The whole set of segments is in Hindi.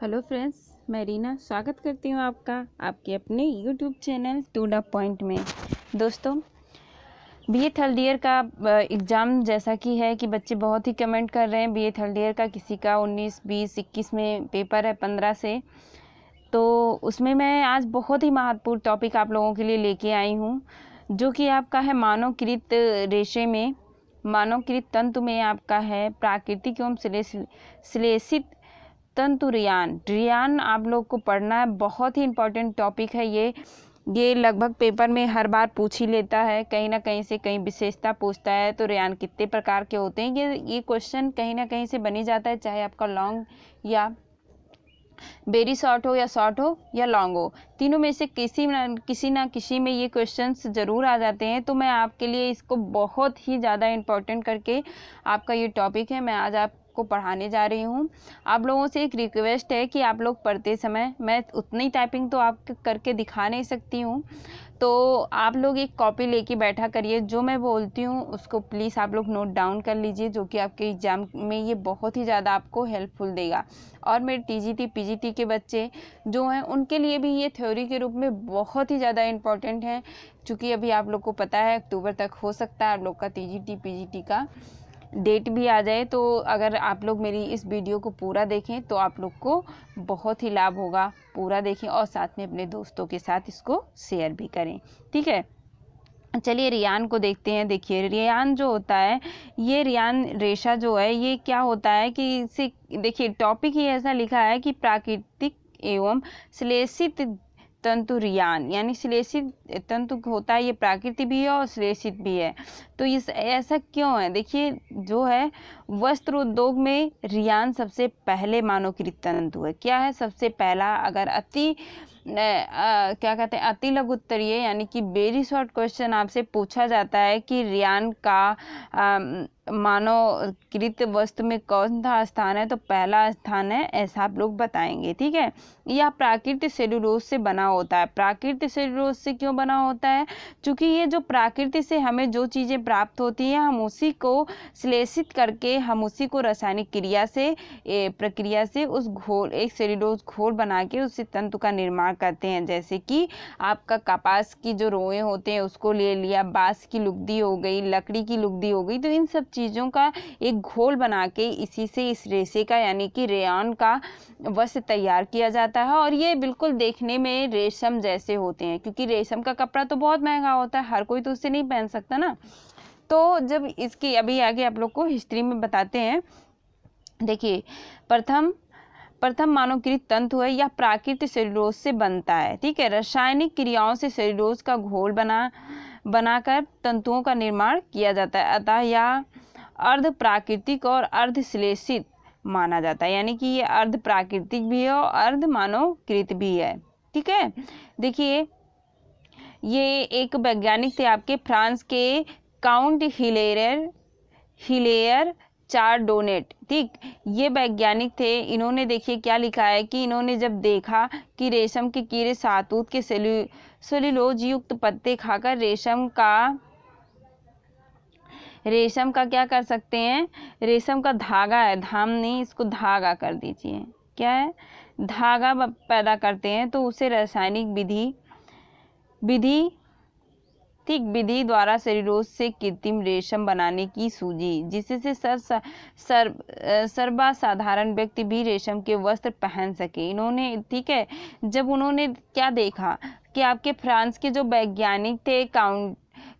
हेलो फ्रेंड्स, मैं रीना स्वागत करती हूँ आपका आपके अपने YouTube channel to the point में। दोस्तों, बीए थर्ड ईयर का एग्ज़ाम जैसा कि है कि बच्चे बहुत ही कमेंट कर रहे हैं। बीए थर्ड ईयर का किसी का 19, 20, 21 में पेपर है 15 से, तो उसमें मैं आज बहुत ही महत्वपूर्ण टॉपिक आप लोगों के लिए लेके आई हूँ, जो कि आपका है मानवकृत रेशे में, मानवकृत तंतु में आपका है प्राकृतिक एवं श्लेषित तंतु रियान आप लोग को पढ़ना है। बहुत ही इम्पोर्टेंट टॉपिक है ये लगभग पेपर में हर बार पूछ ही लेता है, कहीं ना कहीं से कहीं विशेषता पूछता है। तो रियान कितने प्रकार के होते हैं, ये क्वेश्चन कहीं ना कहीं से बनी जाता है, चाहे आपका लॉन्ग या वेरी शॉर्ट हो या शॉर्ट हो या लॉन्ग हो, तीनों में से किसी ना किसी में ये क्वेश्चंस ज़रूर आ जाते हैं। तो मैं आपके लिए इसको बहुत ही ज़्यादा इम्पोर्टेंट करके आपका ये टॉपिक है, मैं आज आपको पढ़ाने जा रही हूँ। आप लोगों से एक रिक्वेस्ट है कि आप लोग पढ़ते समय, मैं उतनी टाइपिंग तो आप करके दिखा नहीं सकती हूँ, तो आप लोग एक कॉपी लेके बैठा करिए। जो मैं बोलती हूँ उसको प्लीज़ आप लोग नोट डाउन कर लीजिए, जो कि आपके एग्ज़ाम में ये बहुत ही ज़्यादा आपको हेल्पफुल देगा। और मेरे टीजीटी पीजीटी के बच्चे जो हैं उनके लिए भी ये थ्योरी के रूप में बहुत ही ज़्यादा इम्पॉर्टेंट है, क्योंकि अभी आप लोग को पता है अक्टूबर तक हो सकता है आप लोग का टीजीटी पीजीटी का डेट भी आ जाए। तो अगर आप लोग मेरी इस वीडियो को पूरा देखें तो आप लोग को बहुत ही लाभ होगा। पूरा देखें और साथ में अपने दोस्तों के साथ इसको शेयर भी करें, ठीक है। चलिए रियान को देखते हैं। देखिए रियान जो होता है, ये रियान रेशा जो है ये क्या होता है कि इसे देखिए टॉपिक ही ऐसा लिखा है कि प्राकृतिक एवं श्लेषित तंतु रियान, यानी श्लेषित तंतु होता है, ये प्राकृतिक भी है और श्लेषित भी है। तो इस ऐसा क्यों है, देखिए जो है वस्त्र उद्योग में रियान सबसे पहले मानवकृत तंतु है। क्या है सबसे पहला, अगर क्या कहते हैं अति लघु उत्तरीय यानी कि वेरी शॉर्ट क्वेश्चन आपसे पूछा जाता है कि रियान का मानवकृत वस्तु में कौन सा स्थान है, तो पहला स्थान है, ऐसा आप लोग बताएंगे, ठीक है। यह प्राकृतिक सेलुलोज से बना होता है। प्राकृतिक सेलुलोज से क्यों बना होता है, क्योंकि ये जो प्रकृति से हमें जो चीज़ें प्राप्त होती हैं हम उसी को श्लेषित करके, हम उसी को रासायनिक प्रक्रिया से उस घोल, एक सेलुलोज घोल बना के उससे तंतु का निर्माण करते हैं। जैसे कि आपका कपास की जो रोए होते हैं उसको ले लिया, बांस की लुगदी हो गई, लकड़ी की लुगदी हो गई, तो इन सब चीज़ों का एक घोल बना के इसी से इस रेशे का यानी कि रेयान का वस्त्र तैयार किया जाता है। और ये बिल्कुल देखने में रेशम जैसे होते हैं, क्योंकि रेशम का कपड़ा तो बहुत महंगा होता है, हर कोई तो उससे नहीं पहन सकता ना। तो जब इसकी अभी आगे आप लोग को हिस्ट्री में बताते हैं। देखिए प्रथम मानवकृत तंतु है, यह प्राकृतिक सेलुलोज से बनता है, ठीक है। रासायनिक क्रियाओं से सेलुलोज का घोल बनाकर तंतुओं का निर्माण किया जाता है। अतः यह अर्ध प्राकृतिक और अर्ध श्लेषित माना जाता है, यानी कि ये अर्ध प्राकृतिक भी है और अर्ध मानवकृत भी है, ठीक है। देखिए ये एक वैज्ञानिक थे आपके फ्रांस के काउंट हिलेयर चार्डोनेट, ठीक। ये वैज्ञानिक थे। इन्होंने देखिए क्या लिखा है कि इन्होंने जब देखा कि रेशम के कीड़े शहतूत के सेलुलोज युक्त पत्ते खाकर रेशम का क्या कर सकते हैं, रेशम का धागा है, धाम नहीं इसको धागा कर दीजिए, क्या है धागा पैदा करते हैं। तो उसे रासायनिक विधि द्वारा सेलुलोज से कृत्रिम रेशम बनाने की सूझी, जिससे सर्वसाधारण व्यक्ति भी रेशम के वस्त्र पहन सके। इन्होंने, ठीक है, जब उन्होंने क्या देखा कि आपके फ्रांस के जो वैज्ञानिक थे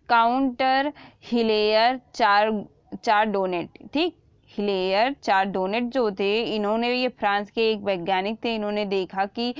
काउंटर हिलेयर चार्डोनेट, ठीक, हिलेयर चार्डोनेट जो थे, इन्होंने, ये फ्रांस के एक वैज्ञानिक थे, इन्होंने देखा कि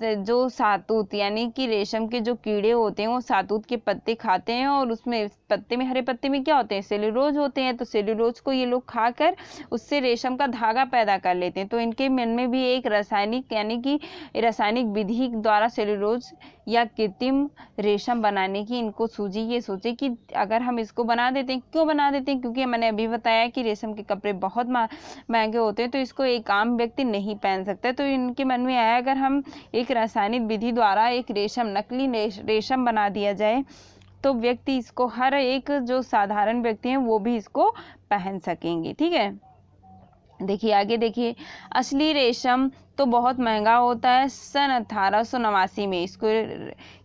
जो शहतूत यानी कि रेशम के जो कीड़े होते हैं वो शहतूत के पत्ते खाते हैं, और उसमें पत्ते में, हरे पत्ते में क्या होते हैं, सेलुलोज होते हैं। तो सेलुलोज को ये लोग खाकर उससे रेशम का धागा पैदा कर लेते हैं। तो इनके मन में भी एक रासायनिक यानी कि रासायनिक विधि द्वारा सेलुलोज या कृत्रिम रेशम बनाने की इनको सूझी। ये सोचे कि अगर हम इसको बना देते हैं, क्यों बना देते हैं, क्योंकि मैंने अभी बताया कि रेशम के कपड़े बहुत महंगे होते हैं, तो इसको एक आम व्यक्ति नहीं पहन सकता। तो इनके मन में आया अगर हम एक रासायनिक विधि द्वारा एक नकली रेशम बना दिया जाए तो व्यक्ति इसको, हर एक जो साधारण व्यक्ति हैं वो भी इसको पहन सकेंगे, ठीक है। देखिए आगे देखिए, असली रेशम तो बहुत महंगा होता है। सन 1889 में, इसको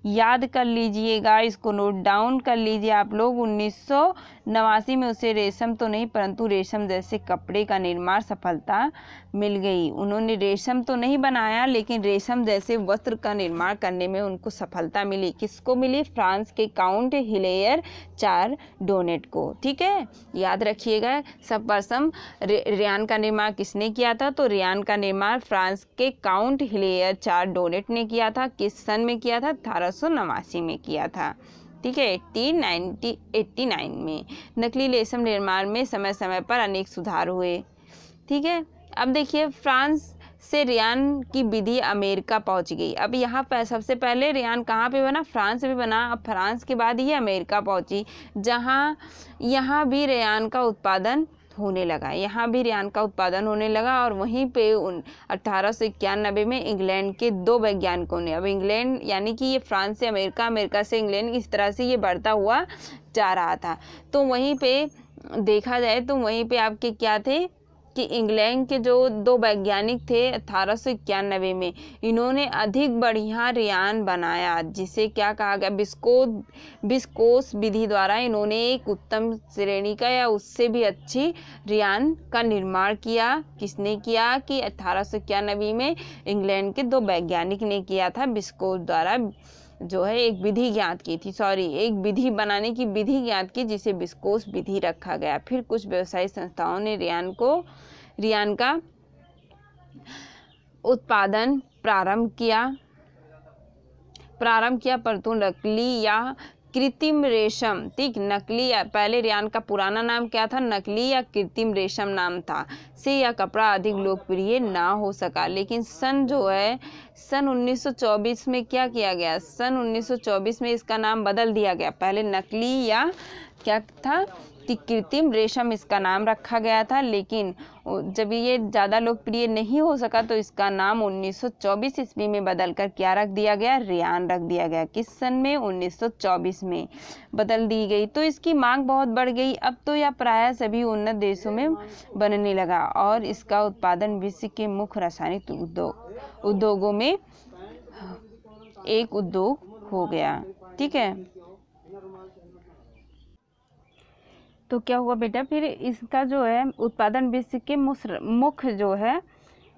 याद कर लीजिएगा, इसको नोट डाउन कर लीजिए आप लोग। 1989 में उसे रेशम तो नहीं परंतु रेशम जैसे कपड़े का निर्माण सफलता मिल गई। उन्होंने रेशम तो नहीं बनाया लेकिन रेशम जैसे वस्त्र का निर्माण करने में उनको सफलता मिली। किसको मिली? फ्रांस के काउंट हिलेयर चारडोनेट को। ठीक है, याद रखिएगा। सर्वप्रथम रेयान का निर्माण किसने किया था? तो रेयान का निर्माण फ्रांस के काउंट हिलेयर चारडोनेट ने किया था। किस सन में किया था? 1889 में किया था। ठीक है, 1889 में। नकली रेशम निर्माण में समय समय पर अनेक सुधार हुए। ठीक है, अब देखिए फ्रांस से रेयान की विधि अमेरिका पहुंच गई। अब यहाँ पर सबसे पहले रेयान कहाँ पे बना? फ्रांस में बना। अब फ्रांस के बाद ये अमेरिका पहुंची, जहाँ यहाँ भी रेयान का उत्पादन होने लगा। यहाँ भी रेयान का उत्पादन होने लगा और वहीं पे 1891 में इंग्लैंड के 2 वैज्ञानिकों ने, अब इंग्लैंड यानी कि ये फ्रांस से अमेरिका, अमेरिका से इंग्लैंड, इस तरह से ये बढ़ता हुआ जा रहा था। तो वहीं पे देखा जाए तो वहीं पे आपके क्या थे कि इंग्लैंड के जो 2 वैज्ञानिक थे 1891 में, इन्होंने अधिक बढ़िया रेयान बनाया, जिसे क्या कहा गया? विस्कोस विधि द्वारा इन्होंने एक उत्तम श्रेणी का या उससे भी अच्छी रेयान का निर्माण किया। किसने किया? कि 1891 में इंग्लैंड के 2 वैज्ञानिक ने किया था। विस्कोस द्वारा जो है एक विधि ज्ञात की थी, एक विधि बनाने की विधि ज्ञात की, जिसे विस्कोस विधि रखा गया। फिर कुछ व्यवसायिक संस्थाओं ने रेयान का उत्पादन प्रारंभ किया परंतु नकली या कृत्रिम रेशम, ठीक, नकली या पहले रेयान का पुराना नाम क्या था? नकली या कृत्रिम रेशम नाम था, से यह कपड़ा अधिक लोकप्रिय ना हो सका। लेकिन सन 1924 में क्या किया गया? सन 1924 में इसका नाम बदल दिया गया। पहले नकली या क्या था? कृत्रिम रेशम इसका नाम रखा गया था, लेकिन जब ये ज़्यादा लोकप्रिय नहीं हो सका तो इसका नाम 1924 ईस्वी में बदलकर क्या रख दिया गया? रेयान रख दिया गया। किस सन में? 1924 में बदल दी गई। तो इसकी मांग बहुत बढ़ गई। अब तो यह प्रायः सभी उन्नत देशों में बनने लगा और इसका उत्पादन विश्व के मुख्य रासायनिक उद्योगों में एक उद्योग हो गया। ठीक है, तो क्या हुआ बेटा? फिर इसका जो है उत्पादन विश्व के मुख्य जो है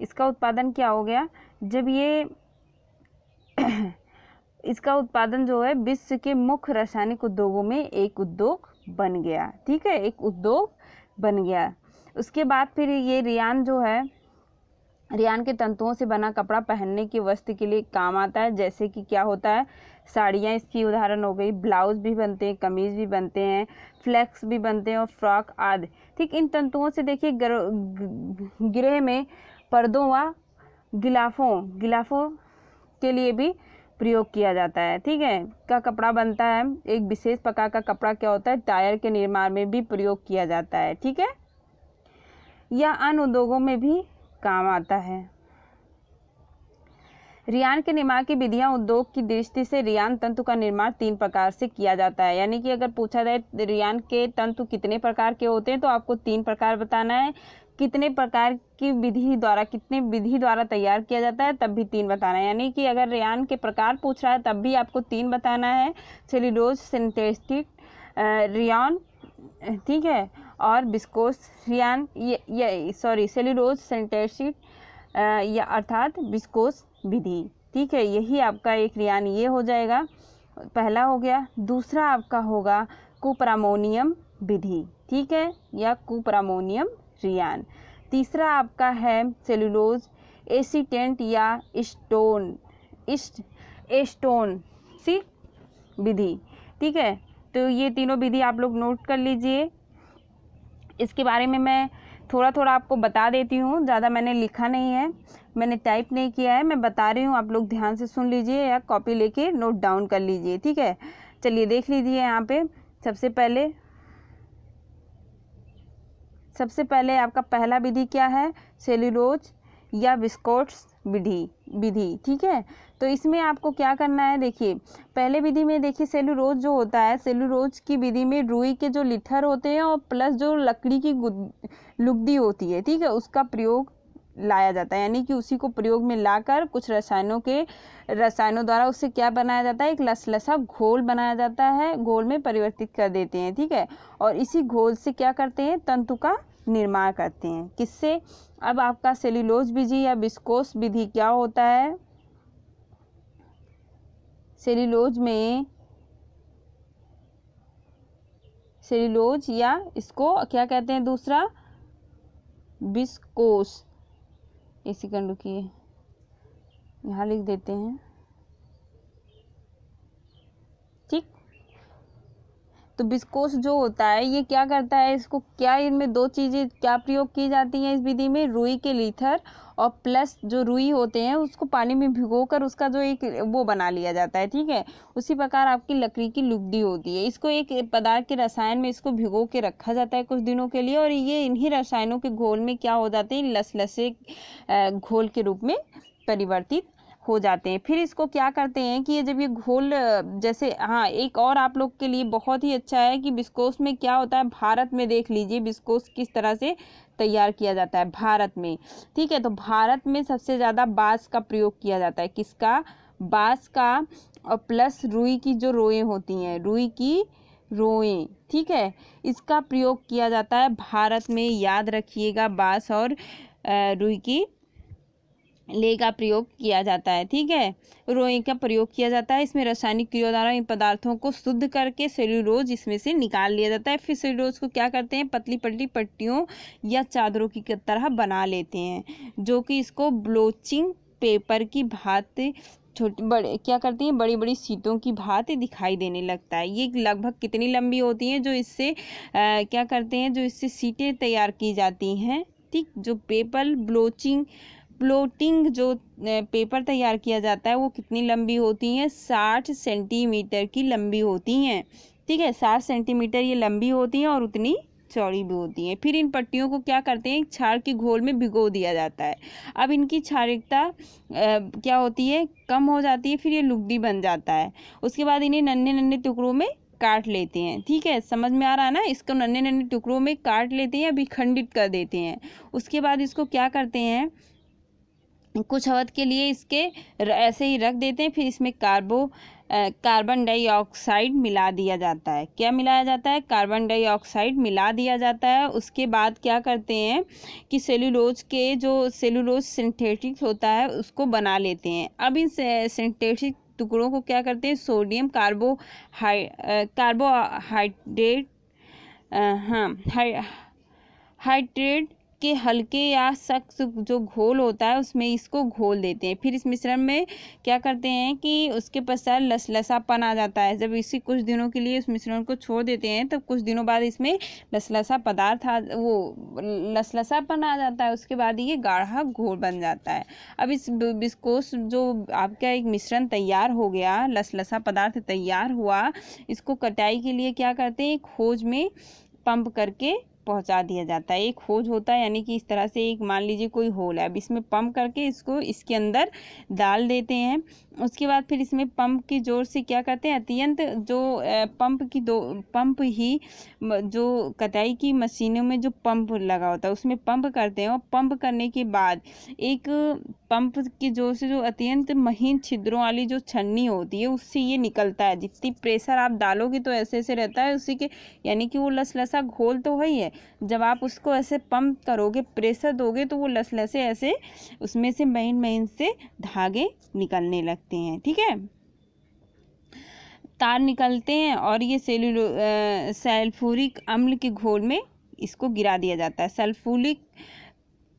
इसका उत्पादन क्या हो गया? जब ये इसका उत्पादन जो है विश्व के मुख्य रासायनिक उद्योगों में एक उद्योग बन गया। ठीक है, एक उद्योग बन गया। उसके बाद फिर ये रेयान जो है, रेयान के तंतुओं से बना कपड़ा पहनने की वस्त्र के लिए काम आता है। जैसे कि क्या होता है? साड़ियाँ इसकी उदाहरण हो गई, ब्लाउज भी बनते हैं, कमीज भी बनते हैं, फ्लेक्स भी बनते हैं और फ्रॉक आदि। ठीक, इन तंतुओं से देखिए गृह में पर्दों व गिलाफों के लिए भी प्रयोग किया जाता है। ठीक है, का कपड़ा बनता है। एक विशेष प्रकार का कपड़ा क्या होता है? टायर के निर्माण में भी प्रयोग किया जाता है। ठीक है, या अन्य उद्योगों में भी काम आता है। रेयान के निर्माण की विधियां उद्योग की दृष्टि से रेयान तंतु का निर्माण 3 प्रकार से किया जाता है। यानी कि अगर पूछा जाए रेयान के तंतु कितने प्रकार के होते हैं तो आपको 3 प्रकार बताना है। कितने प्रकार की विधि द्वारा तैयार किया जाता है तब भी 3 बताना है। यानी कि अगर रेयान के प्रकार पूछ रहा है तब भी आपको 3 बताना है। सेल्यूलोज सिंथेटिक रेयान, ठीक है, और विस्कोस रेयान, सेल्यूलोज सिंथेटिक या अर्थात विस्कोस विधि। ठीक है, यही आपका एक रेयान ये हो जाएगा, पहला हो गया। दूसरा आपका होगा कुपरामोनियम विधि। ठीक है, या कुपरामोनियम रेयान। तीसरा आपका है सेल्यूलोज एसीटेंट या एस्टोन सी विधि। ठीक है, तो ये तीनों विधि आप लोग नोट कर लीजिए। इसके बारे में मैं थोड़ा थोड़ा आपको बता देती हूँ, ज़्यादा मैंने लिखा नहीं है, मैंने टाइप नहीं किया है, मैं बता रही हूँ, आप लोग ध्यान से सुन लीजिए या कॉपी लेके नोट डाउन कर लीजिए। ठीक है, चलिए देख लीजिए यहाँ पे। सबसे पहले आपका पहला विधि क्या है? सेल्यूलोज या विस्कोस विधि। ठीक है, तो इसमें आपको क्या करना है? देखिए पहले विधि में देखिए सेल्यूलोज जो होता है, सेल्यूलोज की विधि में रुई के जो लिथर होते हैं और प्लस जो लकड़ी की लुगदी होती है, ठीक है, उसका प्रयोग लाया जाता है, यानी कि उसी को प्रयोग में लाकर कुछ रसायनों द्वारा उससे क्या बनाया जाता है, एक लसलसा घोल बनाया जाता है, घोल में परिवर्तित कर देते हैं। ठीक है, और इसी घोल से क्या करते हैं, तंतु का निर्माण करते हैं। किससे? अब आपका सेल्यूलोज विधि या विस्कोस विधि क्या होता है? सेल्यूलोज या इसको क्या कहते हैं, दूसरा विस्कोस। एक सेकंड रुकिए, यहाँ लिख देते हैं। ठीक, तो विस्कोस जो होता है ये क्या करता है, इसको क्या, इनमें दो चीज़ें क्या प्रयोग की जाती हैं इस विधि में, रुई के लीथर और प्लस जो रुई होते हैं उसको पानी में भिगोकर उसका जो एक वो बना लिया जाता है। ठीक है, उसी प्रकार आपकी लकड़ी की लुगदी होती है, इसको एक पदार्थ के रसायन में इसको भिगो के रखा जाता है कुछ दिनों के लिए, और ये इन्हीं रसायनों के घोल में क्या हो जाते हैं, लसलसे घोल के रूप में परिवर्तित हो जाते हैं। फिर इसको क्या करते हैं कि ये जब ये घोल जैसे, हाँ एक और आप लोग के लिए बहुत ही अच्छा है कि विस्कोस में क्या होता है, भारत में देख लीजिए विस्कोस किस तरह से तैयार किया जाता है भारत में। ठीक है, तो भारत में सबसे ज़्यादा बांस का प्रयोग किया जाता है। किसका? बांस का, और प्लस रुई की जो रोएं होती हैं, रुई की रोएं। ठीक है, इसका प्रयोग किया जाता है भारत में, याद रखिएगा, बांस और रुई की ले का प्रयोग किया जाता है। ठीक है, रोई का प्रयोग किया जाता है, इसमें रासायनिक क्रिया द्वारा इन पदार्थों को शुद्ध करके सेल्यूलोज इसमें से निकाल लिया जाता है। फिर सेल्यूलोज को क्या करते हैं, पतली पतली पट्टियों या चादरों की तरह बना लेते हैं, जो कि इसको ब्लोचिंग पेपर की भांति छोटी बड़े क्या करती हैं, बड़ी बड़ी शीटों की भांति दिखाई देने लगता है। ये लगभग कितनी लंबी होती हैं, जो इससे क्या करते हैं, जो इससे शीटें तैयार की जाती हैं। ठीक, जो पेपर प्लोटिंग जो पेपर तैयार किया जाता है वो कितनी लंबी होती हैं, 60 सेंटीमीटर की लंबी होती हैं। ठीक है, 60 सेंटीमीटर ये लंबी होती हैं और उतनी चौड़ी भी होती हैं। फिर इन पट्टियों को क्या करते हैं, क्षार की घोल में भिगो दिया जाता है। अब इनकी क्षारिकता क्या होती है, कम हो जाती है, फिर ये लुगदी बन जाता है। उसके बाद इन्हें नन्हे नन्हे टुकड़ों में काट लेते हैं। ठीक है, समझ में आ रहा है ना, इसको नन्हे नन्हे टुकड़ों में काट लेते हैं या विखंडित कर देते हैं। उसके बाद इसको क्या करते हैं, कुछ अवधि के लिए इसके ऐसे ही रख देते हैं, फिर इसमें कार्बन डाइऑक्साइड मिला दिया जाता है। क्या मिलाया जाता है, कार्बन डाइऑक्साइड मिला दिया जाता है। उसके बाद क्या करते हैं कि सेल्यूलोज सिंथेटिक होता है उसको बना लेते हैं। अब इन सिंथेटिक टुकड़ों को क्या करते हैं, सोडियम कार्बोहाइड्रेट हाइड्रेट के हल्के या सख्त जो घोल होता है उसमें इसको घोल देते हैं। फिर इस मिश्रण में क्या करते हैं कि उसके पश्चात लसलसापन आ जाता है। जब इसी कुछ दिनों के लिए उस मिश्रण को छोड़ देते हैं तब कुछ दिनों बाद इसमें लसलसापन आ जाता है। उसके बाद ये गाढ़ा घोल बन जाता है। अब इस विस्कोस जो आपका एक मिश्रण तैयार हो गया, लसलसा पदार्थ तैयार हुआ, इसको कटाई के लिए क्या करते हैं, एक होज में पंप करके पहुंचा दिया जाता है। एक होज होता है, यानी कि इस तरह से एक मान लीजिए कोई होल है, अब इसमें पंप करके इसको इसके अंदर डाल देते हैं। उसके बाद फिर इसमें पंप की जोर से क्या करते हैं, अत्यंत जो पंप ही जो कटाई की मशीनों में जो पंप लगा होता है उसमें पंप करते हैं, और पंप करने के बाद एक पंप की जोर से जो अत्यंत महीन छिद्रों वाली जो छन्नी होती है उससे ये निकलता है। जितनी प्रेशर आप डालोगे तो ऐसे ऐसे रहता है उसी के, यानी कि वो लसलसा घोल तो है ही है। जब आप उसको ऐसे पंप करोगे, प्रेशर दोगे, तो वो लसलसे ऐसे उसमें से महीन महीन से धागे निकलने लगते हैं। ठीक है, तार निकलते हैं और ये सल्फ्यूरिक अम्ल के घोल में इसको गिरा दिया जाता है। सल्फ्यूरिक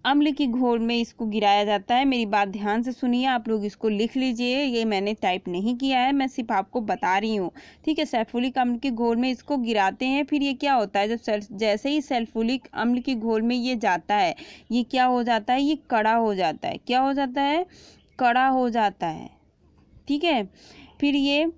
अम्ल की घोल में इसको गिराया जाता है। मेरी बात ध्यान से सुनिए, आप लोग इसको लिख लीजिए, ये मैंने टाइप नहीं किया है, मैं सिर्फ आपको बता रही हूँ। ठीक है, सल्फ्यूरिक अम्ल की घोल में इसको गिराते हैं। फिर ये क्या होता है, जब जैसे ही सल्फ्यूरिक अम्ल की घोल में ये जाता है, ये क्या हो जाता है, ये कड़ा हो जाता है। क्या हो जाता है, कड़ा हो जाता है। ठीक है, फिर ये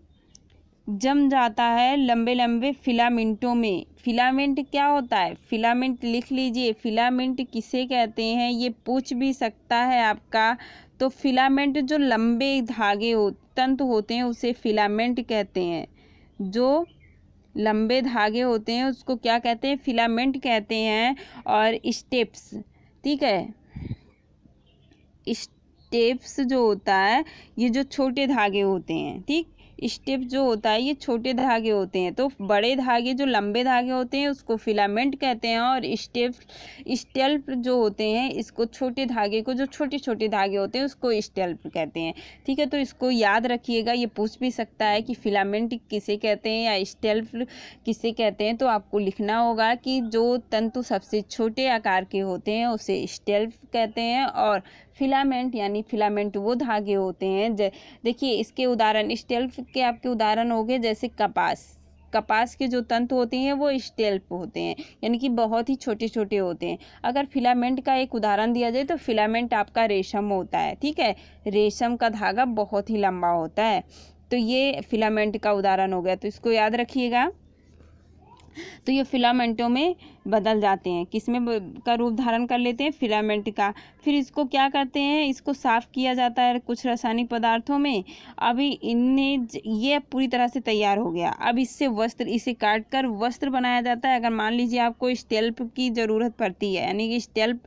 जम जाता है लंबे लंबे फिलामेंटों में। फिलामेंट क्या होता है, फिलामेंट लिख लीजिए। फिलामेंट किसे कहते हैं, ये पूछ भी सकता है आपका। तो फिलामेंट जो लंबे धागे तंतु होते हैं उसे फिलामेंट कहते हैं। जो लंबे धागे होते हैं उसको क्या कहते हैं, फिलामेंट कहते हैं। और स्टेप्स, ठीक है, स्टेप्स जो होता है ये जो छोटे धागे होते हैं, ठीक, स्टेप जो होता है ये छोटे धागे होते हैं। तो बड़े धागे जो लंबे धागे होते हैं उसको फिलामेंट कहते हैं, और स्टेल्प जो होते हैं इसको छोटे धागे को, जो छोटे छोटे धागे होते हैं उसको स्टेल्प कहते हैं। ठीक है, तो इसको याद रखिएगा, ये पूछ भी सकता है कि फिलामेंट किसे कहते हैं या स्टेल्प किसे कहते हैं। तो आपको लिखना होगा कि जो तंतु सबसे छोटे आकार के होते हैं उसे स्टेल्प कहते हैं, और फिलामेंट यानी फिलामेंट वो धागे होते हैं। देखिए इसके उदाहरण, स्टेल्प के आपके उदाहरण हो गए जैसे कपास के जो तंतु होते हैं वो स्टेल्प होते हैं, यानी कि बहुत ही छोटे छोटे होते हैं। अगर फिलामेंट का एक उदाहरण दिया जाए तो फिलामेंट आपका रेशम होता है, ठीक है, रेशम का धागा बहुत ही लंबा होता है। तो ये फिलामेंट का उदाहरण हो गया, तो इसको याद रखिएगा। तो ये फिलामेंटों में बदल जाते हैं, किसमें का रूप धारण कर लेते हैं, फिलामेंट का। फिर इसको क्या करते हैं, इसको साफ किया जाता है कुछ रासायनिक पदार्थों में। अभी ये पूरी तरह से तैयार हो गया। अब इसे काट कर वस्त्र बनाया जाता है। अगर मान लीजिए आपको स्टेल्प की ज़रूरत पड़ती है, यानी कि स्टेल्प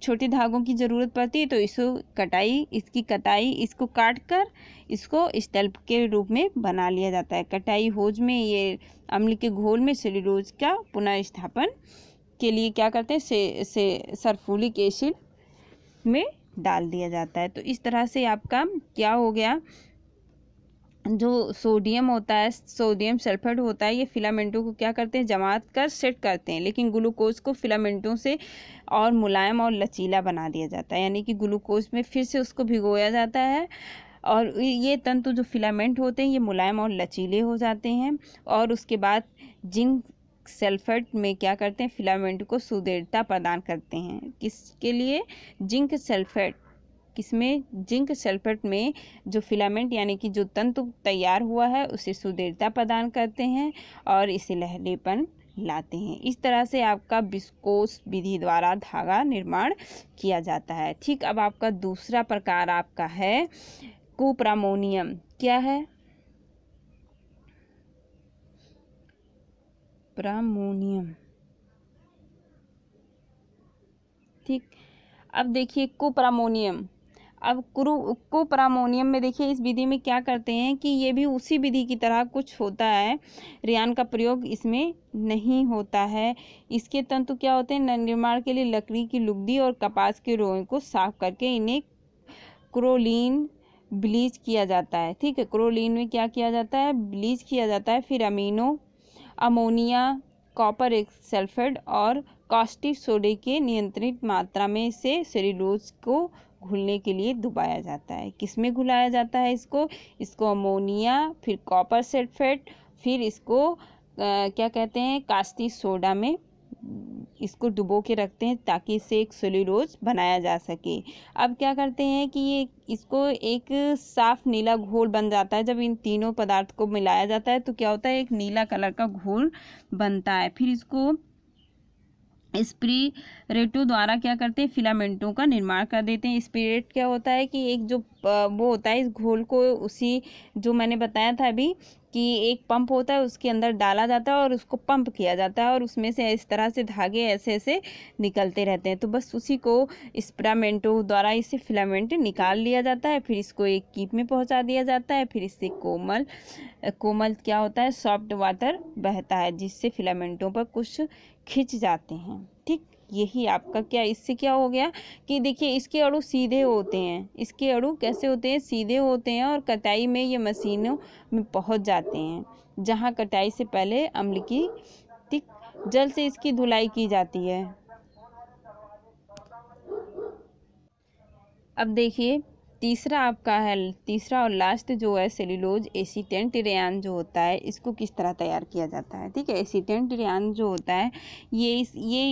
छोटे धागों की ज़रूरत पड़ती है, तो इसकी कटाई इसको काट कर इसको स्टेल्प के रूप में बना लिया जाता है। कटाई होज में ये अम्ल के घोल में सेल्यूलोज का पुनः स्थापन के लिए क्या करते हैं, सल्फ्यूरिक एसिड में डाल दिया जाता है। तो इस तरह से आपका क्या हो गया, जो सोडियम होता है, सोडियम सल्फेट होता है, ये फिलामेंटों को क्या करते हैं, जमा कर सेट करते हैं। लेकिन ग्लूकोज को फिलामेंटों से और मुलायम और लचीला बना दिया जाता है, यानी कि ग्लूकोज में फिर से उसको भिगोया जाता है, और ये तंतु जो फिलामेंट होते हैं ये मुलायम और लचीले हो जाते हैं। और उसके बाद जिंक सल्फेट में क्या करते हैं, फिलामेंट को सुदृढ़ता प्रदान करते हैं। किसके लिए, जिंक सल्फेट, किसमें, जिंक सल्फेट में जो फिलामेंट यानी कि जो तंतु तैयार हुआ है उसे सुदृढ़ता प्रदान करते हैं और इसे लहरेपन लाते हैं। इस तरह से आपका विस्कोस विधि द्वारा धागा निर्माण किया जाता है। ठीक, अब आपका दूसरा प्रकार आपका है कुप्रामोनियम। क्या है, प्रामोनियम। ठीक, अब देखिए कुप्रामोनियम। अब कुप्रामोनियम में देखिए इस विधि में क्या करते हैं कि ये भी उसी विधि की तरह कुछ होता है, रेयान का प्रयोग इसमें नहीं होता है। इसके तंतु क्या होते हैं, निर्माण के लिए लकड़ी की लुगदी और कपास के रोए को साफ करके इन्हें क्रोलीन ब्लीच किया जाता है। ठीक है, क्रोलीन में क्या किया जाता है, ब्लीच किया जाता है। फिर अमोनिया, कॉपर सल्फेट और कास्टिक सोडे के नियंत्रित मात्रा में इसे सेल्यूलोज को घुलने के लिए डुबाया जाता है। किसमें घुलाया जाता है इसको अमोनिया, फिर कॉपर सल्फेट, फिर इसको क्या कहते हैं, कास्टिक सोडा में इसको डुबो के रखते हैं ताकि इससे एक सेल्यूलोज बनाया जा सके। अब क्या करते हैं कि ये इसको एक साफ नीला घोल बन जाता है। जब इन तीनों पदार्थ को मिलाया जाता है तो क्या होता है, एक नीला कलर का घोल बनता है। फिर इसको स्पिरिटो द्वारा क्या करते हैं, फिलामेंटों का निर्माण कर देते हैं। स्पिरिट क्या होता है कि एक जो वो होता है, इस घोल को उसी जो मैंने बताया था अभी कि एक पंप होता है उसके अंदर डाला जाता है और उसको पंप किया जाता है और उसमें से इस तरह से धागे ऐसे ऐसे निकलते रहते हैं। तो बस उसी को स्पिरामेंटो द्वारा इससे फिलामेंट निकाल लिया जाता है। फिर इसको एक कीप में पहुंचा दिया जाता है। फिर इससे कोमल क्या होता है, सॉफ्ट वाटर बहता है जिससे फिलामेंटों पर कुछ खिंच जाते हैं। ठीक, यही आपका क्या, इससे क्या हो गया कि देखिए इसके अणु सीधे होते हैं। इसके अणु कैसे होते हैं, सीधे होते हैं और कटाई में ये मशीनों में पहुंच जाते हैं, जहां कटाई से पहले अम्ल की जल से इसकी धुलाई की जाती है। अब देखिए तीसरा और लास्ट जो है सेल्यूलोज एसीटेट रेयान जो होता है, इसको किस तरह तैयार किया जाता है। ठीक है, एसीटेट रेयान जो होता है ये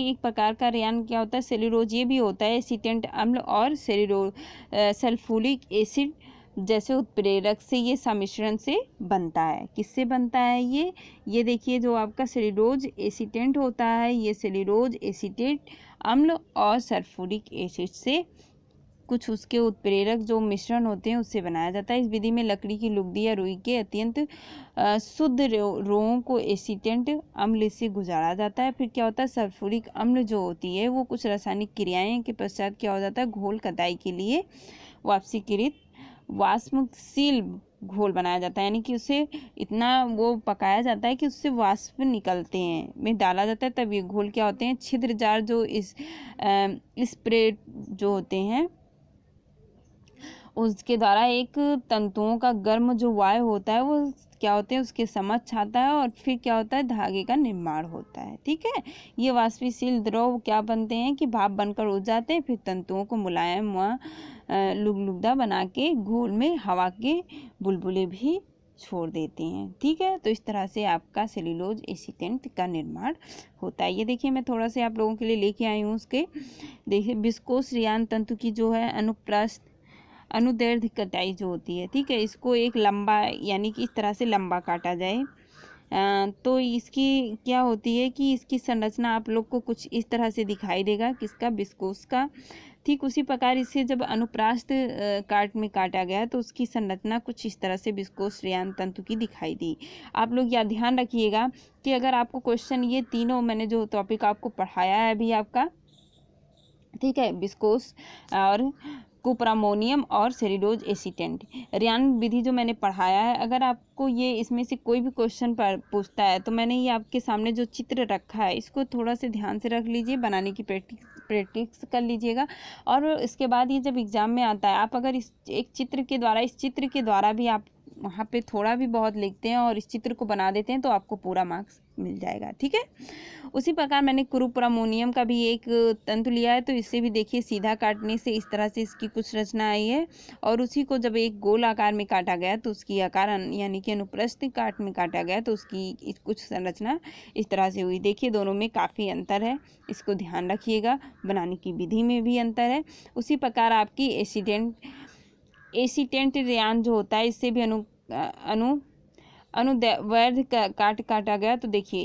एक प्रकार का रेयान क्या होता है, सेल्यूलोज ये भी होता है। एसीटेट अम्ल और सल्फ्यूरिक एसिड जैसे उत्प्रेरक से ये सम्मिश्रण से बनता है। किससे बनता है ये देखिए जो आपका सेल्यूलोज एसीटेट होता है, ये सेल्यूलोज एसीटेट अम्ल और सल्फ्यूरिक एसिड से कुछ उसके उत्प्रेरक जो मिश्रण होते हैं उससे बनाया जाता है। इस विधि में लकड़ी की लुगदी या रुई के अत्यंत शुद्ध रोओं को एसीटेंट अम्ल से गुजारा जाता है। फिर क्या होता है, सल्फ्यूरिक अम्ल जो होती है वो कुछ रासायनिक क्रियाएं के पश्चात क्या हो जाता है, घोल कताई के लिए वाष्पीकृत वाष्पशील घोल बनाया जाता है, यानी कि उसे इतना वो पकाया जाता है कि उससे वाष्प निकलते हैं में डाला जाता है, तब ये घोल क्या होते हैं, छिद्रजार जो इस स्प्रे जो होते हैं उसके द्वारा एक तंतुओं का गर्म जो वायु होता है वो क्या होते हैं उसके समक्ष आता है और फिर क्या होता है, धागे का निर्माण होता है। ठीक है, ये वाष्पशील द्रव क्या बनते हैं कि भाप बनकर उड़ जाते हैं, फिर तंतुओं को मुलायम व लुगलुगदा बना के घोल में हवा के बुलबुले भी छोड़ देते हैं। ठीक है, तो इस तरह से आपका सेल्यूलोज एसीटेंट का निर्माण होता है। ये देखिए मैं थोड़ा से आप लोगों के लिए लेके आई हूँ उसके, देखिए विस्कोस रियान तंतु की जो है अनुप्रस्थ अनुदैर्ध्य कटाई जो होती है। ठीक है, इसको एक लंबा यानी कि इस तरह से लंबा काटा जाए तो इसकी क्या होती है कि इसकी संरचना आप लोग को कुछ इस तरह से दिखाई देगा, किसका, विस्कोस का। ठीक उसी प्रकार इसे जब अनुप्रास्थ काट में काटा गया तो उसकी संरचना कुछ इस तरह से विस्कोस रियान तंतु की दिखाई दी। आप लोग यह ध्यान रखिएगा कि अगर आपको क्वेश्चन ये तीनों मैंने जो टॉपिक आपको पढ़ाया है अभी आपका, ठीक है, विस्कोस और कुप्रामोनियम और सेल्यूलोज एसीटेंट रियान विधि जो मैंने पढ़ाया है, अगर आपको ये इसमें से कोई भी क्वेश्चन पर पूछता है तो मैंने ये आपके सामने जो चित्र रखा है इसको थोड़ा से ध्यान से रख लीजिए, बनाने की प्रैक्टिस कर लीजिएगा। और इसके बाद ये जब एग्जाम में आता है, आप अगर इस चित्र के द्वारा भी आप वहाँ पे थोड़ा भी बहुत लिखते हैं और इस चित्र को बना देते हैं तो आपको पूरा मार्क्स मिल जाएगा। ठीक है, उसी प्रकार मैंने कुप्रामोनियम का भी एक तंतु लिया है, तो इससे भी देखिए सीधा काटने से इस तरह से इसकी कुछ रचना आई है और उसी को जब एक गोल आकार में काटा गया तो उसकी आकार यानी कि अनुप्रस्थ काट में काटा गया तो उसकी कुछ संरचना इस तरह से हुई। देखिए दोनों में काफ़ी अंतर है, इसको ध्यान रखिएगा, बनाने की विधि में भी अंतर है। उसी प्रकार आपकी एसीटेंट रियान जो होता है इससे भी अनुदैर्ध्य काटा गया तो देखिए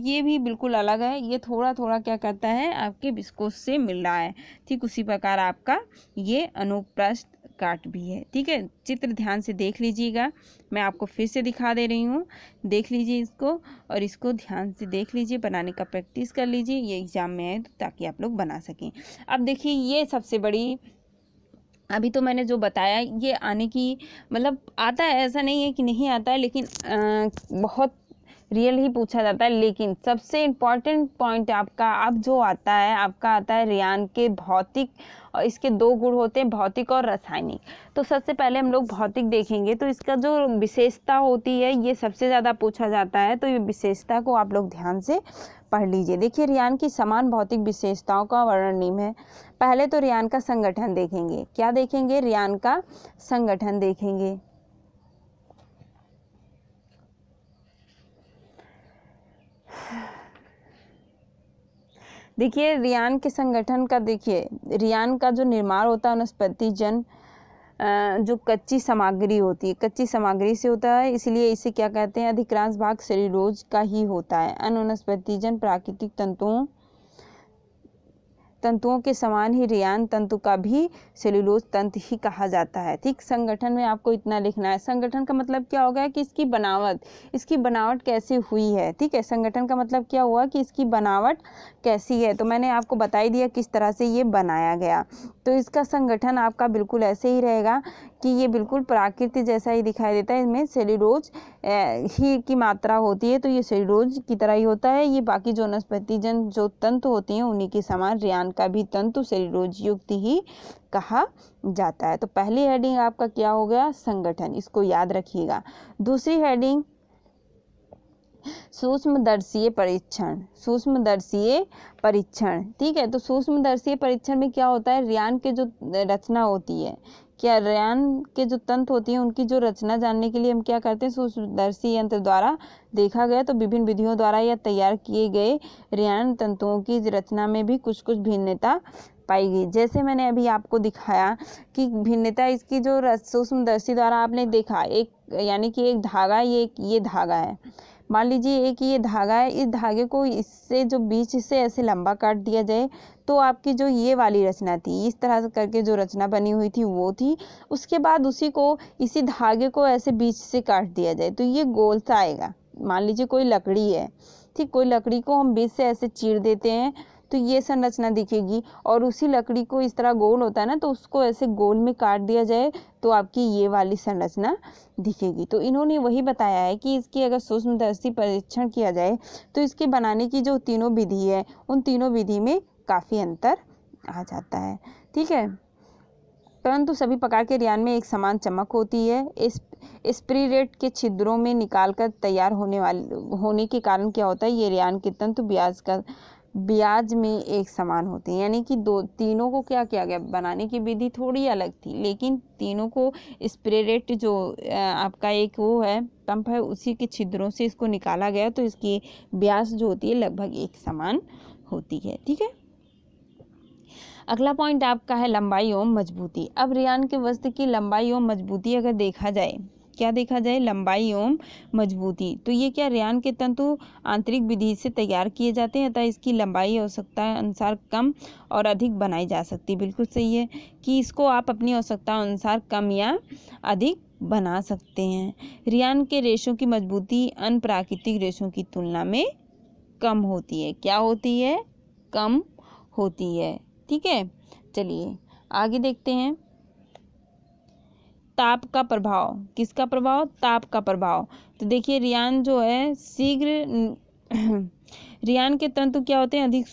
ये भी बिल्कुल अलग है, ये थोड़ा थोड़ा क्या करता है आपके विस्कोस से मिल रहा है। ठीक उसी प्रकार आपका ये अनुप्रस्थ काट भी है। ठीक है, चित्र ध्यान से देख लीजिएगा, मैं आपको फिर से दिखा दे रही हूँ, देख लीजिए इसको और इसको ध्यान से देख लीजिए, बनाने का प्रैक्टिस कर लीजिए, ये एग्जाम में है तो ताकि आप लोग बना सकें। अब देखिए ये सबसे बड़ी, अभी तो मैंने जो बताया ये आने की मतलब आता है, ऐसा नहीं है कि नहीं आता है, लेकिन बहुत रियल ही पूछा जाता है। लेकिन सबसे इम्पॉर्टेंट पॉइंट आपका अब जो आता है, आपका आता है रियान के भौतिक, और इसके दो गुण होते हैं, भौतिक और रासायनिक। तो सबसे पहले हम लोग भौतिक देखेंगे, तो इसका जो विशेषता होती है ये सबसे ज़्यादा पूछा जाता है, तो ये विशेषता को आप लोग ध्यान से पढ़ लीजिए। देखिए रियान की समान भौतिक विशेषताओं का वर्णन निम्न है। पहले तो रियान का संगठन देखेंगे, क्या देखेंगे, रियान का संगठन देखेंगे। देखिए रियान के संगठन का, देखिए रियान का जो निर्माण होता है वनस्पति जन जो कच्ची सामग्री होती है, कच्ची सामग्री से होता है, इसलिए इसे क्या कहते हैं, अधिकांश भाग सेल्यूलोज का ही होता है। अन्य वनस्पतिजन प्राकृतिक तंतुओं के समान ही रियान तंतु का भी सेल्यूलोज तंतु ही कहा जाता है। ठीक, संगठन में आपको इतना लिखना है। संगठन का मतलब क्या होगा कि इसकी बनावट कैसे हुई है। ठीक है, संगठन का मतलब क्या हुआ कि इसकी बनावट कैसी है, तो मैंने आपको बता ही दिया किस तरह से ये बनाया गया। तो इसका संगठन आपका बिल्कुल ऐसे ही रहेगा कि ये बिल्कुल प्राकृतिक जैसा ही दिखाई देता है, इसमें सेल्यूलोज ही की मात्रा होती है, तो ये सेल्यूलोज की तरह ही होता है। ये बाकी जो वनस्पतिजन जो तंतु होती हैं उन्हीं के समान रियान का भी तंतु सेल्यूलोज युक्त ही कहा जाता है। तो पहली हेडिंग आपका क्या हो गया, संगठन, इसको याद रखिएगा। दूसरी हेडिंग सूक्ष्मदर्शीय परीक्षण, सूक्ष्मदर्शीय परीक्षण। ठीक है, तो सूक्ष्मदर्शीय परीक्षण में क्या होता है, रियान के जो रचना होती है, क्या रियान के जो तंतु होती हैं उनकी जो रचना जानने के लिए हम क्या करते हैं, सूक्ष्मदर्शी यंत्र द्वारा देखा गया। तो विभिन्न विधियों द्वारा यह तैयार किए गए रियान तंतुओं की रचना में भी कुछ कुछ भिन्नता पाई गई। जैसे मैंने अभी आपको दिखाया कि भिन्नता इसकी जो सूक्ष्मदर्शी द्वारा आपने देखा, एक यानी कि एक धागा, ये धागा है, मान लीजिए एक ये धागा है, इस धागे को इससे जो बीच से ऐसे लंबा काट दिया जाए तो आपकी जो ये वाली रचना थी, इस तरह से करके जो रचना बनी हुई थी वो थी। उसके बाद इसी धागे को ऐसे बीच से काट दिया जाए तो ये गोल सा आएगा। मान लीजिए कोई लकड़ी है, ठीक, कोई लकड़ी को हम बीच से ऐसे चीर देते हैं तो ये संरचना दिखेगी, और उसी लकड़ी को इस तरह गोल होता है ना, तो उसको ऐसे गोल में काट दिया जाए तो आपकी ये वाली संरचना दिखेगी। तो इन्होंने वही बताया है कि इसकी अगर सूक्ष्मदर्शी परीक्षण किया जाए तो इसके बनाने की जो तीनों विधि है उन तीनों विधि में काफ़ी अंतर आ जाता है, ठीक है। परंतु सभी प्रकार के रेयान में एक समान चमक होती है। स्पिरिट के छिद्रों में निकालकर तैयार होने के कारण क्या होता है, ये रेयान के तंतु ब्याज में एक समान होते हैं। यानी कि तीनों को क्या किया गया, बनाने की विधि थोड़ी अलग थी, लेकिन तीनों को स्पिरिट जो आपका एक वो है पंप है, उसी के छिद्रों से इसको निकाला गया, तो इसकी ब्याज जो होती है लगभग एक समान होती है, ठीक है। अगला पॉइंट आपका है लंबाई एवं मजबूती। अब रेयान के वस्त्र की लंबाई एवं मजबूती अगर देखा जाए, क्या देखा जाए, लंबाई एवं मजबूती, तो ये क्या रेयान के तंतु आंतरिक विधि से तैयार किए जाते हैं, अतः इसकी लंबाई आवश्यकता अनुसार कम और अधिक बनाई जा सकती है। बिल्कुल सही है कि इसको आप अपनी आवश्यकता अनुसार कम या अधिक बना सकते हैं। रेयान के रेशों की मजबूती अन्य प्राकृतिक रेशों की तुलना में कम होती है। क्या होती है, कम होती है, ठीक है। चलिए आगे देखते हैं। ताप का प्रभाव, किसका प्रभाव, ताप का प्रभाव। तो देखिए रेयान जो है शीघ्र रेयान के तंतु क्या होते हैं, अधिक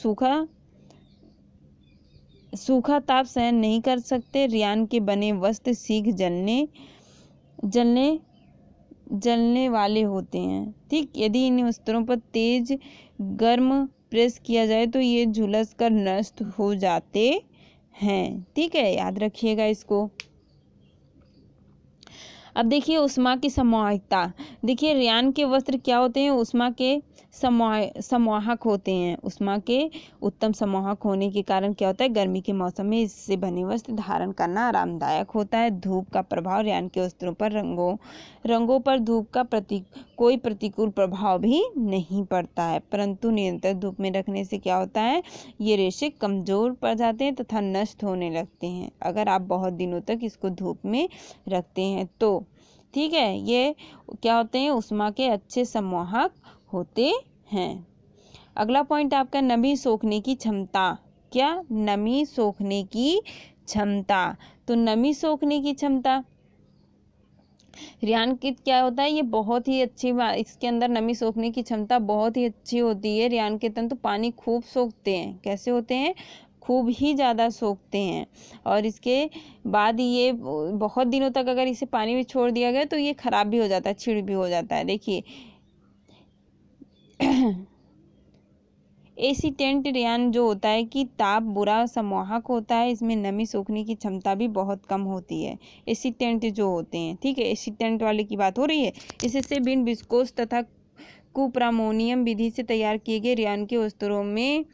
सूखा ताप सहन नहीं कर सकते। रेयान के बने वस्त्र शीघ्र जलने वाले होते हैं, ठीक। यदि इन वस्त्रों पर तेज गर्म प्रेस किया जाए तो ये झुलस कर नष्ट हो जाते हैं, ठीक है, याद रखिएगा इसको। अब देखिए ऊष्मा की सम्वाहकता। देखिए रेयान के वस्त्र क्या होते हैं, ऊष्मा के संवाहक होते हैं। ऊष्मा के उत्तम संवाहक होने के कारण क्या होता है, गर्मी के मौसम में इससे बने वस्त्र धारण करना आरामदायक होता है। धूप का प्रभाव, रेयान के वस्त्रों पर रंगों पर धूप का कोई प्रतिकूल प्रभाव भी नहीं पड़ता है, परंतु निरंतर धूप में रखने से क्या होता है, ये रेशे कमजोर पड़ जाते हैं तथा नष्ट होने लगते हैं अगर आप बहुत दिनों तक इसको धूप में रखते हैं तो, ठीक है। ये क्या होते हैं, ऊष्मा के अच्छे संवाहक होते हैं। अगला पॉइंट आपका नमी सोखने की क्षमता। क्या, नमी सोखने की क्षमता। तो नमी सोखने की क्षमता रेयान की क्या होता है, ये बहुत ही अच्छी इसके अंदर नमी सोखने की क्षमता बहुत ही अच्छी होती है। रेयान के तंतु पानी खूब सोखते हैं। कैसे होते हैं, खूब ही ज़्यादा सोखते हैं, और इसके बाद ये बहुत दिनों तक अगर इसे पानी में छोड़ दिया गया तो ये खराब भी हो जाता है, छिड़ भी हो जाता है। देखिए एसीटेंट रेयान जो होता है कि ताप बुरा संवाहक होता है, इसमें नमी सोखने की क्षमता भी बहुत कम होती है। एसीटेंट जो होते हैं, ठीक है, एसीटेंट वाले की बात हो रही है। इससे बिन विस्कोस तथा कुप्रामोनियम विधि से तैयार किए गए रेयान के वस्त्रों में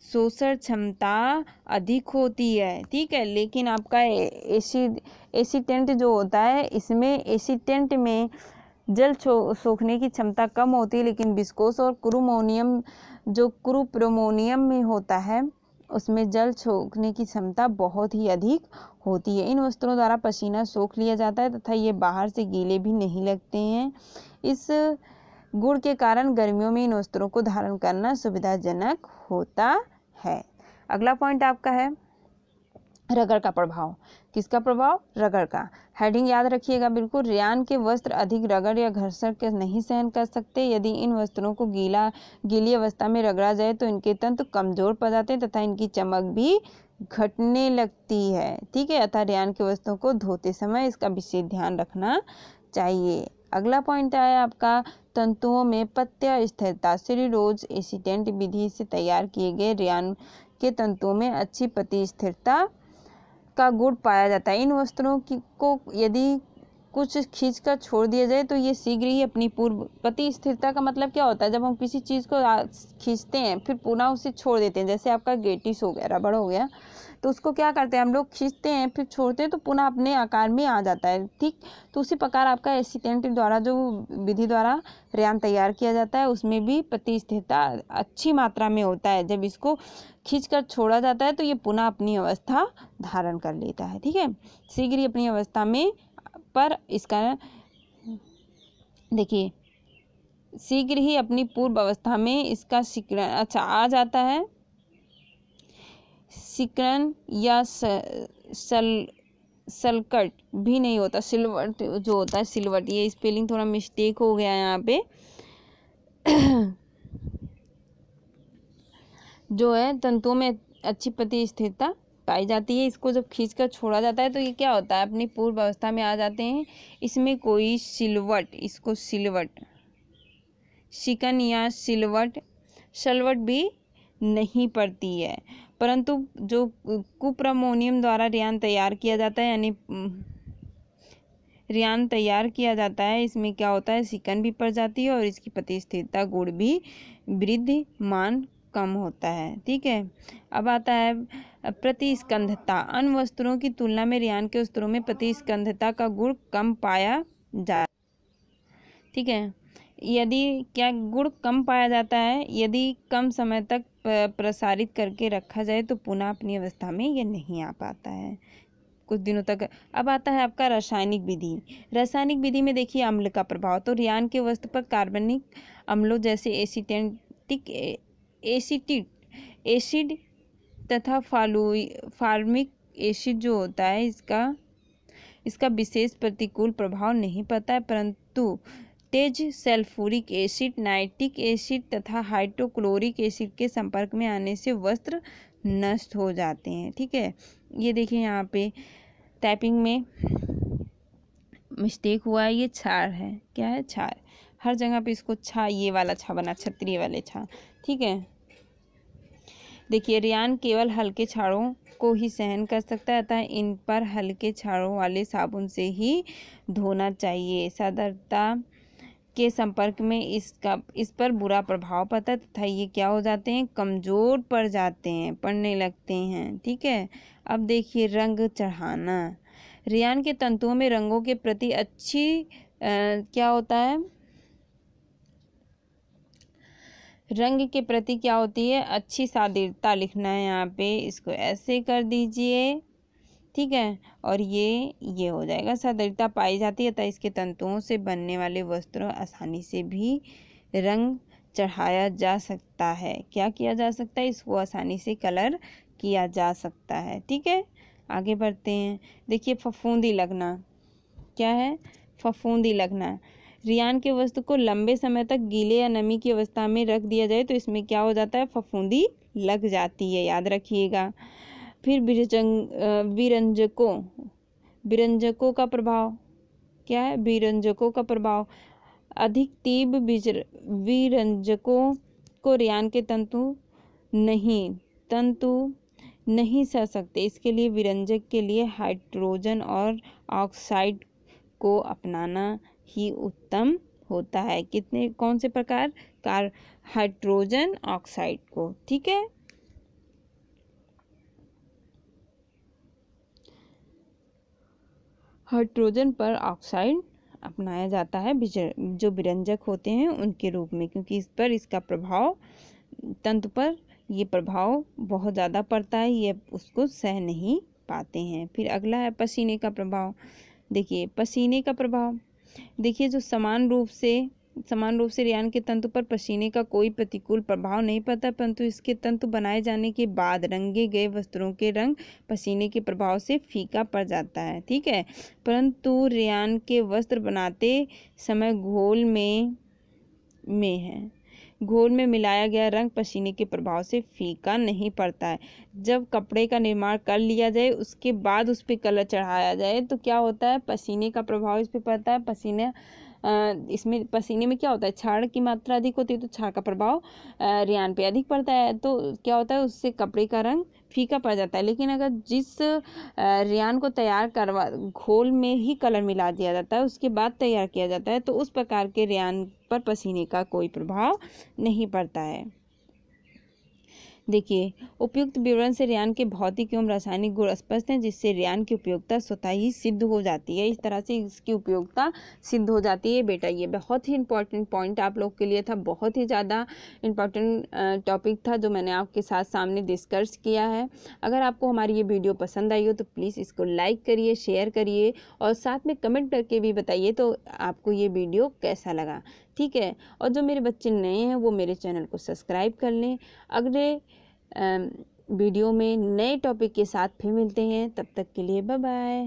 शोषण क्षमता अधिक होती है, ठीक है। लेकिन आपका एसीटेंट जो होता है, इसमें एसीटेंट में जल सोखने की क्षमता कम होती है, लेकिन विस्कोस और कुप्रामोनियम में होता है उसमें जल सोखने की क्षमता बहुत ही अधिक होती है। इन वस्त्रों द्वारा पसीना सोख लिया जाता है तथा ये बाहर से गीले भी नहीं लगते हैं। इस गुण के कारण गर्मियों में इन वस्त्रों को धारण करना सुविधाजनक होता है। अगला पॉइंट आपका है रगड़ का प्रभाव। किसका प्रभाव, रगड़ का। हेडिंग याद रखिएगा बिल्कुल। रेयान के वस्त्र अधिक रगड़ या घर्षण के नहीं सहन कर सकते। यदि इन वस्त्रों को गीली अवस्था में रगड़ा जाए तो इनके तंतु कमजोर पड़ जाते हैं तथा इनकी चमक भी घटने लगती है, ठीक है। अतः रेयान के वस्त्रों को धोते समय इसका विशेष ध्यान रखना चाहिए। अगला पॉइंट है आपका तंतुओं में पत्य स्थिरता। सेल्यूलोज एसीटेंट विधि से तैयार किए गए रेयान के तंतुओं में अच्छी पत्ती स्थिरता का गुण पाया जाता है। इन वस्त्रों को यदि कुछ खींच कर छोड़ दिया जाए तो ये शीघ्र ही अपनी पूर्व प्रति स्थिरता का मतलब क्या होता है, जब हम किसी चीज़ को खींचते हैं फिर पुनः उसे छोड़ देते हैं, जैसे आपका गेटिस हो गया, रबड़ हो गया, तो उसको क्या करते हैं हम लोग, खींचते हैं फिर छोड़ते हैं तो पुनः अपने आकार में आ जाता है। ठीक, तो उसी प्रकार आपका एसीटेंट द्वारा जो विधि द्वारा रेयान तैयार किया जाता है उसमें भी प्रति स्थिरता अच्छी मात्रा में होता है। जब इसको खींचकर छोड़ा जाता है तो ये पुनः अपनी अवस्था धारण कर लेता है। ठीक है, शीघ्र ही अपनी अवस्था में, पर इसका देखिए शीघ्र ही अपनी पूर्व अवस्था में इसका सिकुड़न अच्छा आ जाता है। सिकुड़न या सलकट भी नहीं होता, सिलवट जो होता है, सिलवट, ये स्पेलिंग थोड़ा मिस्टेक हो गया यहाँ पे जो है तंतुओं में अच्छी प्रति स्थिरता पाई जाती है। इसको जब खींचकर छोड़ा जाता है तो ये क्या होता है, अपनी पूर्व अवस्था में आ जाते हैं। इसमें कोई सिलवट, इसको सिलवट, शिकन या सिलवट, शलवट भी नहीं पड़ती है। परंतु जो कुप्रमोनियम द्वारा रेयान तैयार किया जाता है, यानी रेयान तैयार किया जाता है, इसमें क्या होता है, शिकन भी पड़ जाती है और इसकी प्रति स्थिरता गुण भी वृद्धिमान कम होता है। ठीक है, अब आता है प्रतिस्कंधता। अन्य वस्तुओं की तुलना में रेयान के वस्तुओं में प्रतिस्कंधता का गुण कम पाया जाता। ठीक है, यदि क्या गुण कम पाया जाता है, यदि कम समय तक प्रसारित करके रखा जाए तो पुनः अपनी अवस्था में यह नहीं आ पाता है कुछ दिनों तक। अब आता है आपका रासायनिक विधि। रासायनिक विधि में देखिए अम्ल का प्रभाव, तो रेयान के वस्तु पर कार्बनिक अम्लों जैसे एसिड तथा फार्मिक एसिड जो होता है इसका विशेष प्रतिकूल प्रभाव नहीं पड़ता है, परंतु तेज सल्फ्यूरिक एसिड, नाइट्रिक एसिड तथा हाइड्रोक्लोरिक एसिड के संपर्क में आने से वस्त्र नष्ट हो जाते हैं। ठीक है, ये देखिए यहाँ पे टाइपिंग में मिस्टेक हुआ है, ये छार है, क्या है, छार, हर जगह पे इसको छा, ये वाला छा बना, क्षत्रिय वाले छा। ठीक है, देखिए रेयान केवल हल्के छाड़ों को ही सहन कर सकता है, अतः इन पर हल्के छाड़ों वाले साबुन से ही धोना चाहिए। साधारणता के संपर्क में इस पर बुरा प्रभाव पड़ता है तथा ये क्या हो जाते हैं, कमजोर पड़ जाते हैं, पड़ने लगते हैं। ठीक है, अब देखिए रंग चढ़ाना। रेयान के तंतुओं में रंगों के प्रति अच्छी क्या होता है, रंग के प्रति क्या होती है, अच्छी सादृश्यता लिखना है यहाँ पे, इसको ऐसे कर दीजिए। ठीक है, और ये हो जाएगा, सादृश्यता पाई जाती है अतः इसके तंतुओं से बनने वाले वस्त्रों आसानी से भी रंग चढ़ाया जा सकता है। क्या किया जा सकता है, इसको आसानी से कलर किया जा सकता है। ठीक है, आगे बढ़ते हैं। देखिए फफूंदी लगना, क्या है, फफूंदी लगना। रेयान के वस्तु को लंबे समय तक गीले या नमी की अवस्था में रख दिया जाए तो इसमें क्या हो जाता है, फफूंदी लग जाती है, याद रखिएगा। फिर विरंजकों का प्रभाव, क्या है, विरंजकों का प्रभाव। अधिक तीव्र विरंजकों को रेयान के तंतु नहीं सह सकते। इसके लिए विरंजक के लिए हाइड्रोजन और ऑक्साइड को अपनाना ही उत्तम होता है। कौन से प्रकार, हाइड्रोजन ऑक्साइड को। ठीक है, हाइड्रोजन पर ऑक्साइड अपनाया जाता है जो विरंजक होते हैं उनके रूप में, क्योंकि इस पर इसका प्रभाव, तंतु पर ये प्रभाव बहुत ज़्यादा पड़ता है, ये उसको सह नहीं पाते हैं। फिर अगला है पसीने का प्रभाव। देखिए पसीने का प्रभाव, देखिए जो समान रूप से रेयान के तंतु पर पसीने का कोई प्रतिकूल प्रभाव नहीं पड़ता, परंतु इसके तंतु बनाए जाने के बाद रंगे गए वस्त्रों के रंग पसीने के प्रभाव से फीका पड़ जाता है। ठीक है, परंतु रेयान के वस्त्र बनाते समय घोल में मिलाया गया रंग पसीने के प्रभाव से फीका नहीं पड़ता है। जब कपड़े का निर्माण कर लिया जाए उसके बाद उस पर कलर चढ़ाया जाए तो क्या होता है, पसीने का प्रभाव इस पर पड़ता है, पसीना इसमें पसीने में क्या होता है, क्षार की मात्रा अधिक होती है, तो क्षार का प्रभाव रेयान पे अधिक पड़ता है, तो क्या होता है उससे कपड़े का रंग फीका पड़ जाता है। लेकिन अगर जिस रेयान को तैयार करवा घोल में ही कलर मिला दिया जाता है, उसके बाद तैयार किया जाता है, तो उस प्रकार के रेयान पर पसीने का कोई प्रभाव नहीं पड़ता है। देखिए, उपयुक्त विवरण से रेयान के भौतिक एवं रासायनिक गुण स्पष्ट हैं, जिससे रेयान की उपयोगिता स्वतः ही सिद्ध हो जाती है। इस तरह से इसकी उपयोगिता सिद्ध हो जाती है। बेटा ये बहुत ही इंपॉर्टेंट पॉइंट आप लोग के लिए था, बहुत ही ज़्यादा इंपॉर्टेंट टॉपिक था जो मैंने आपके साथ सामने डिस्कस किया है। अगर आपको हमारी ये वीडियो पसंद आई हो तो प्लीज़ इसको लाइक करिए, शेयर करिए और साथ में कमेंट करके भी बताइए तो आपको ये वीडियो कैसा लगा, ठीक है। और जो मेरे बच्चे नए हैं वो मेरे चैनल को सब्सक्राइब कर लें। अगले वीडियो में नए टॉपिक के साथ फिर मिलते हैं, तब तक के लिए बाय बाय।